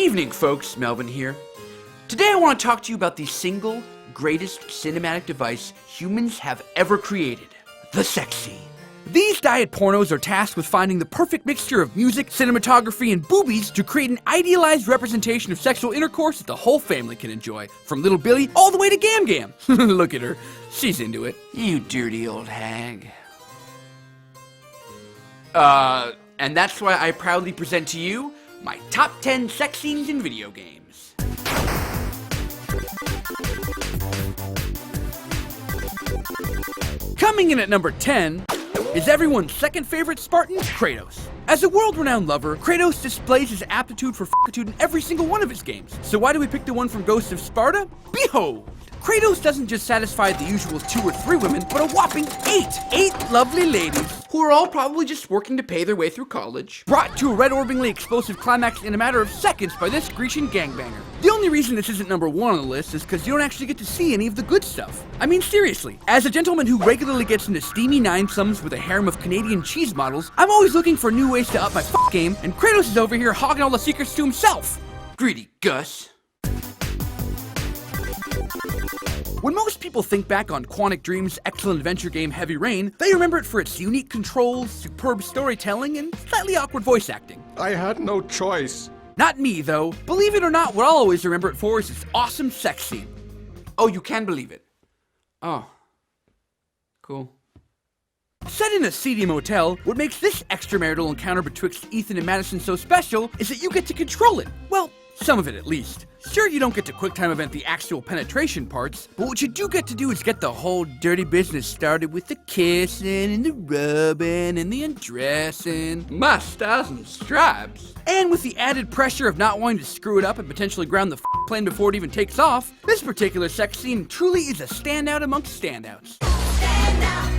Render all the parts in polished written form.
evening, folks. Melvin here. Today I want to talk to you about the single greatest cinematic device humans have ever created, the sex scene. These diet pornos are tasked with finding the perfect mixture of music, cinematography, and boobies to create an idealized representation of sexual intercourse that the whole family can enjoy, from little Billy all the way to Gam Gam. Look at her. She's into it. You dirty old hag. And that's why I proudly present to you my top 10 sex scenes in video games. Coming in at number 10 is everyone's second favorite Spartan, Kratos. As a world-renowned lover, Kratos displays his aptitude for f***itude in every single one of his games. So why do we pick the one from Ghost of Sparta? Behold! Kratos doesn't just satisfy the usual 2 or 3 women, but a whopping 8! 8 lovely ladies, who are all probably just working to pay their way through college, brought to a red-orbingly explosive climax in a matter of seconds by this Grecian gangbanger. The only reason this isn't number 1 on the list is because you don't actually get to see any of the good stuff. I mean, seriously, as a gentleman who regularly gets into steamy 9-sums with a harem of Canadian cheese models, I'm always looking for new ways to up my game, and Kratos is over here hogging all the secrets to himself. Greedy Gus. When most people think back on Quantic Dream's excellent adventure game Heavy Rain, they remember it for its unique controls, superb storytelling, and slightly awkward voice acting. I had no choice. Not me, though. Believe it or not, what I'll always remember it for is its awesome sex scene. Oh, you can believe it. Oh. Cool. Set in a seedy motel, what makes this extramarital encounter betwixt Ethan and Madison so special is that you get to control it. Well, some of it at least. Sure, you don't get to QuickTime event the actual penetration parts, but what you do get to do is get the whole dirty business started with the kissing and the rubbing and the undressing. My stars and stripes. And with the added pressure of not wanting to screw it up and potentially ground the plane before it even takes off, this particular sex scene truly is a standout amongst standouts. Stand out.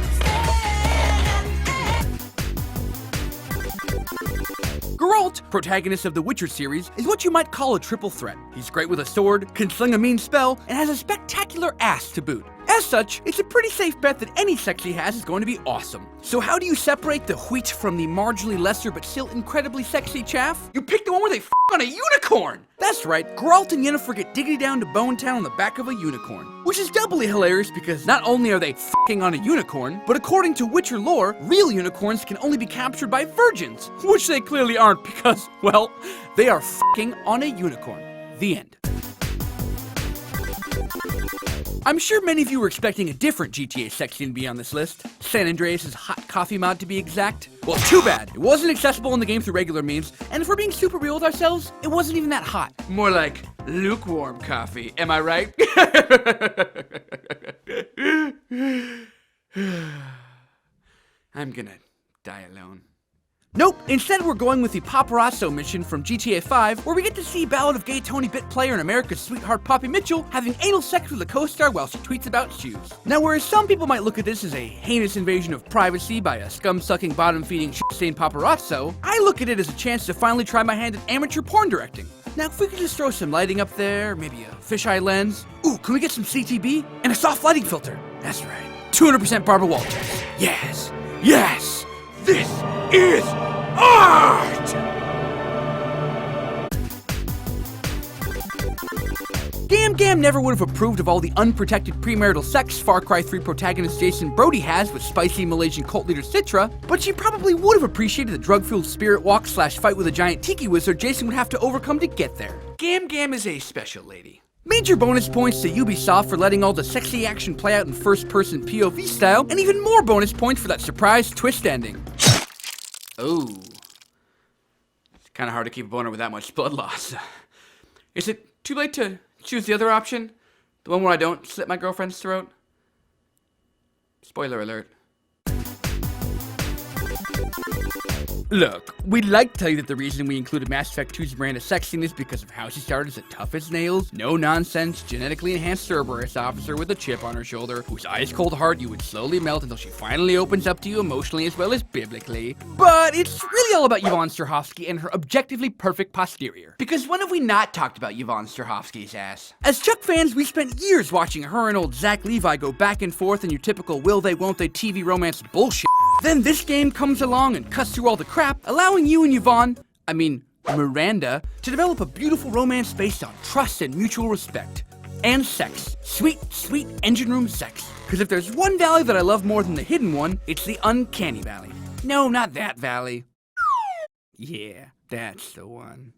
Geralt, protagonist of the Witcher series, is what you might call a triple threat. He's great with a sword, can sling a mean spell, and has a spectacular ass to boot. As such, it's a pretty safe bet that any sex he has is going to be awesome. So how do you separate the wheat from the marginally lesser but still incredibly sexy chaff? You pick the one where they f*** on a unicorn! That's right, Geralt and Yennefer get diggity down to Bone Town on the back of a unicorn. Which is doubly hilarious because not only are they f***ing on a unicorn, but according to Witcher lore, real unicorns can only be captured by virgins. Which they clearly aren't because, well, they are f***ing on a unicorn. The end. I'm sure many of you were expecting a different GTA sex scene to be on this list. San Andreas' hot coffee mod to be exact. Well, too bad. It wasn't accessible in the game through regular means, and if we're being super real with ourselves, it wasn't even that hot. More like lukewarm coffee, am I right? I'm gonna die alone. Nope, instead we're going with the Paparazzo mission from GTA 5, where we get to see Ballad of Gay Tony Bit player and America's sweetheart Poppy Mitchell having anal sex with a co-star while she tweets about shoes. Now, whereas some people might look at this as a heinous invasion of privacy by a scum-sucking, bottom-feeding, shit-stained paparazzo, I look at it as a chance to finally try my hand at amateur porn directing. Now, if we could just throw some lighting up there, maybe a fisheye lens. Ooh, can we get some CTB? And a soft lighting filter. That's right. 200% Barbara Walters. Yes. Yes! This is art! Gam Gam never would have approved of all the unprotected premarital sex Far Cry 3 protagonist Jason Brody has with spicy Malaysian cult leader Citra, but she probably would have appreciated the drug-fueled spirit walk / fight with a giant tiki wizard Jason would have to overcome to get there. Gam Gam is a special lady. Major bonus points to Ubisoft for letting all the sexy action play out in first-person POV style, and even more bonus points for that surprise twist ending. Oh. It's kind of hard to keep a boner with that much blood loss. Is it too late to choose the other option? The one where I don't slit my girlfriend's throat? Spoiler alert. Look, we'd like to tell you that the reason we included Mass Effect 2's Miranda sex scene is because of how she started as a tough as nails, no-nonsense, genetically enhanced Cerberus officer with a chip on her shoulder, whose ice-cold heart you would slowly melt until she finally opens up to you emotionally as well as biblically. But it's really all about Yvonne Strahovski and her objectively perfect posterior. Because when have we not talked about Yvonne Strahovski's ass? As Chuck fans, we spent years watching her and old Zach Levi go back and forth in your typical will they, won't they TV romance bullshit. Then this game comes along and cuts through all the crap, allowing you and Yvonne, Miranda, to develop a beautiful romance based on trust and mutual respect. And sex. Sweet, sweet engine room sex. Because if there's one valley that I love more than the hidden one, it's the uncanny valley. No, not that valley. Yeah, that's the one.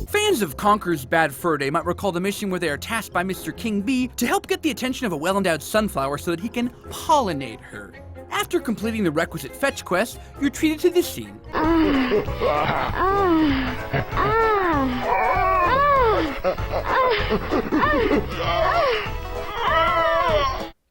Fans of Conker's Bad Fur Day might recall the mission where they are tasked by Mr. King Bee to help get the attention of a well-endowed sunflower so that he can pollinate her. After completing the requisite fetch quest, you're treated to this scene.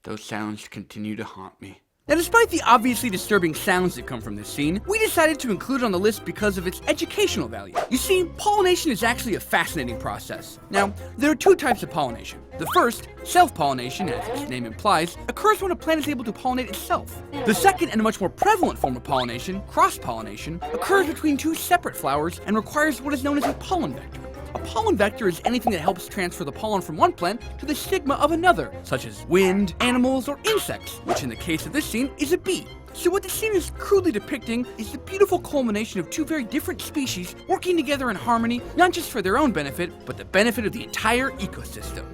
Those sounds continue to haunt me. Now, despite the obviously disturbing sounds that come from this scene, we decided to include it on the list because of its educational value. You see, pollination is actually a fascinating process. Now, there are two types of pollination. The first, self-pollination, as its name implies, occurs when a plant is able to pollinate itself. The second and a much more prevalent form of pollination, cross-pollination, occurs between two separate flowers and requires what is known as a pollen vector. A pollen vector is anything that helps transfer the pollen from one plant to the stigma of another, such as wind, animals, or insects, which in the case of this scene is a bee. So what the scene is crudely depicting is the beautiful culmination of two very different species working together in harmony, not just for their own benefit, but the benefit of the entire ecosystem.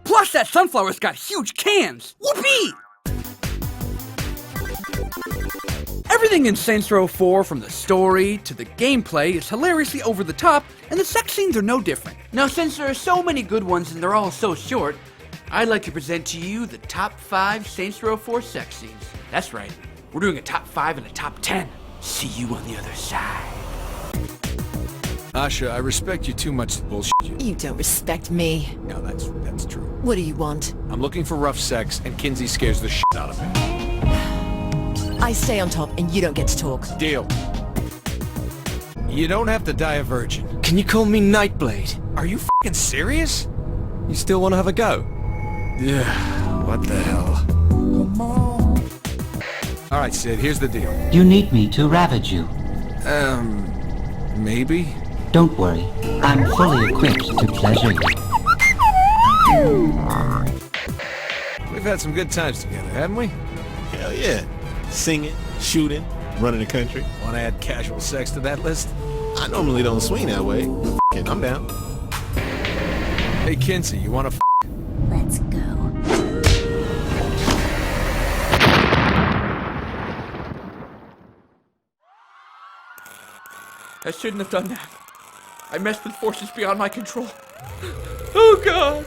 Plus, that sunflower's got huge cans! Whoopee! Everything in Saints Row 4, from the story to the gameplay, is hilariously over the top, and the sex scenes are no different. Now, since there are so many good ones and they're all so short, I'd like to present to you the top 5 Saints Row 4 sex scenes. That's right, we're doing a top 5 and a top 10. See you on the other side. Asha, I respect you too much to bullshit you. You don't respect me. No, that's true. What do you want? I'm looking for rough sex, and Kinsey scares the shit out of me. I stay on top and you don't get to talk. Deal. You don't have to die a virgin. Can you call me Nightblade? Are you f***ing serious? You still want to have a go? Yeah, what the hell? Alright, Sid, here's the deal. You need me to ravage you. Maybe? Don't worry, I'm fully equipped to pleasure you. We've had some good times together, haven't we? Hell yeah. Singing, shooting, running the country. Want to add casual sex to that list? I normally don't swing that way. But I'm down. Hey, Kinsey, you want to Let's go. I shouldn't have done that. I messed with forces beyond my control. Oh God!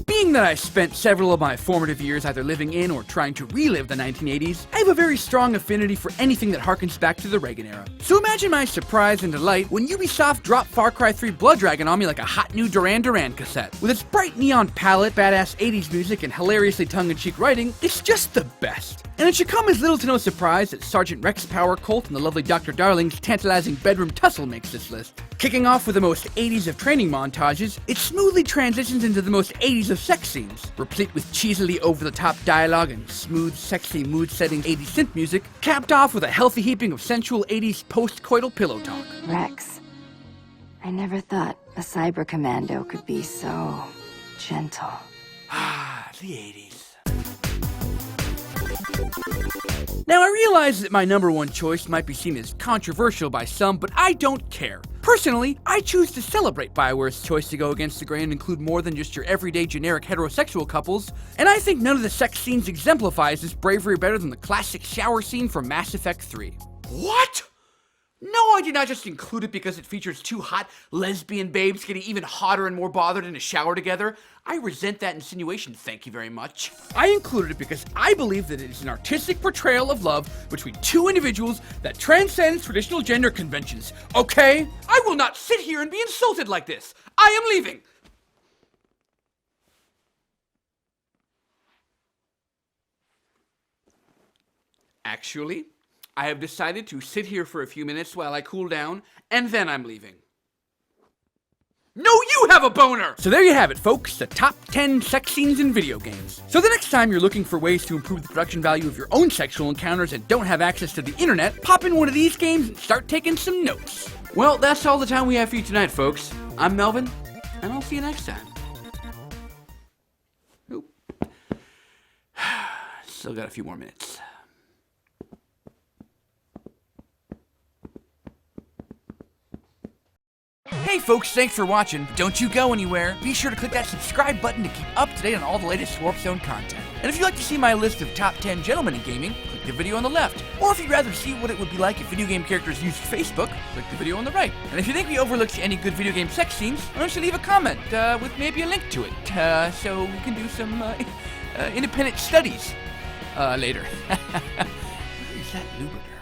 Being that I spent several of my formative years either living in or trying to relive the 1980s, I have a very strong affinity for anything that harkens back to the Reagan era. So imagine my surprise and delight when Ubisoft dropped Far Cry 3 Blood Dragon on me like a hot new Duran Duran cassette. With its bright neon palette, badass 80s music, and hilariously tongue-in-cheek writing, it's just the best. And it should come as little to no surprise that Sergeant Rex Power Colt and the lovely Dr. Darling's tantalizing bedroom tussle makes this list. Kicking off with the most 80s of training montages, it smoothly transitions into the most 80s of sex scenes, replete with cheesily over-the-top dialogue and smooth, sexy, mood-setting 80s synth music, capped off with a healthy heaping of sensual 80s post-coital pillow talk. Rex, I never thought a cyber commando could be so gentle. Ah, the 80s. Now, I realize that my number one choice might be seen as controversial by some, but I don't care. Personally, I choose to celebrate BioWare's choice to go against the grain and include more than just your everyday generic heterosexual couples, and I think none of the sex scenes exemplifies this bravery better than the classic shower scene from Mass Effect 3. What? No, I did not just include it because it features two hot lesbian babes getting even hotter and more bothered in a shower together. I resent that insinuation, thank you very much. I included it because I believe that it is an artistic portrayal of love between two individuals that transcends traditional gender conventions, okay? I will not sit here and be insulted like this. I am leaving. Actually, I have decided to sit here for a few minutes while I cool down, and then I'm leaving. No, you have a boner! So there you have it, folks, the top 10 sex scenes in video games. So the next time you're looking for ways to improve the production value of your own sexual encounters and don't have access to the internet, pop in one of these games and start taking some notes. Well, that's all the time we have for you tonight, folks. I'm Melvin, and I'll see you next time. Oop. Still got a few more minutes. Hey folks, thanks for watching. Don't you go anywhere. Be sure to click that subscribe button to keep up to date on all the latest Warp Zone content. And if you'd like to see my list of top 10 gentlemen in gaming, click the video on the left. Or if you'd rather see what it would be like if video game characters used Facebook, click the video on the right. And if you think we overlooked any good video game sex scenes, why don't you leave a comment with maybe a link to it, so we can do some independent studies later. Where is that Lubiter?